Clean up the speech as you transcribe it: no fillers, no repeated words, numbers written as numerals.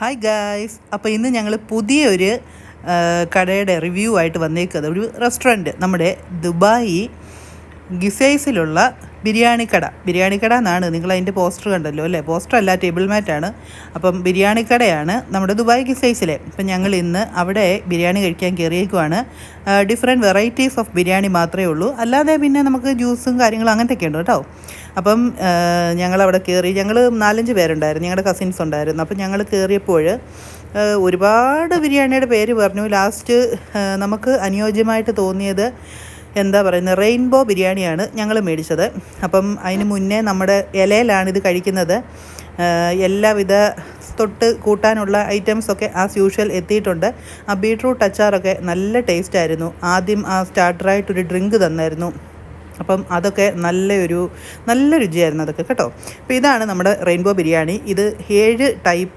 Hi guys, അപ്പോൾ ഇന്ന് ഞങ്ങൾ പുതിയൊരു കടയുടെ റിവ്യൂ ആയിട്ട് വന്നേക്കുന്നത് ഒരു റെസ്റ്റോറൻറ്റ്, നമ്മുടെ ദുബായ് ഗിസൈസിലുള്ള ബിരിയാണി കട എന്നാണ്. നിങ്ങൾ അതിൻ്റെ പോസ്റ്റർ കണ്ടല്ലോ അല്ലേ? പോസ്റ്റർ അല്ല, ടേബിൾ മാറ്റാണ്. അപ്പം ബിരിയാണി കടയാണ് നമ്മുടെ ദുബായ് ഗിസൈസിലെ. അപ്പം ഞങ്ങൾ ഇന്ന് അവിടെ ബിരിയാണി കഴിക്കാൻ കയറിയേക്കുവാണ്. ഡിഫറെൻറ്റ് വെറൈറ്റീസ് ഓഫ് ബിരിയാണി മാത്രമേ ഉള്ളൂ, അല്ലാതെ പിന്നെ നമുക്ക് ജ്യൂസും കാര്യങ്ങളും അങ്ങനത്തെയൊക്കെ ഉണ്ട് കേട്ടോ. അപ്പം ഞങ്ങളവിടെ കയറി. ഞങ്ങൾ 4-5 പേരുണ്ടായിരുന്നു, ഞങ്ങളുടെ കസിൻസ് ഉണ്ടായിരുന്നു. അപ്പം ഞങ്ങൾ കയറിയപ്പോൾ ഒരുപാട് ബിരിയാണിയുടെ പേര് പറഞ്ഞു. ലാസ്റ്റ് നമുക്ക് അനുയോജ്യമായിട്ട് തോന്നിയത് എന്താ പറയുന്നത്, റെയിൻബോ ബിരിയാണിയാണ് ഞങ്ങൾ മേടിച്ചത്. അപ്പം അതിന് മുന്നേ നമ്മുടെ ഇലയിലാണ് ഇത് കഴിക്കുന്നത്. എല്ലാവിധ തൊട്ട് കൂട്ടാനുള്ള ഐറ്റംസൊക്കെ ആസ് യൂഷ്വൽ എത്തിയിട്ടുണ്ട്. ആ ബീട്രൂട്ട് അച്ചാറൊക്കെ നല്ല ടേസ്റ്റായിരുന്നു. ആദ്യം ആ സ്റ്റാർട്ടറായിട്ടൊരു ഡ്രിങ്ക് തന്നായിരുന്നു. അപ്പം അതൊക്കെ നല്ല രുചിയായിരുന്നു അതൊക്കെ കേട്ടോ. അപ്പോൾ ഇതാണ് നമ്മുടെ റെയിൻബോ ബിരിയാണി. ഇത് 7 ടൈപ്പ്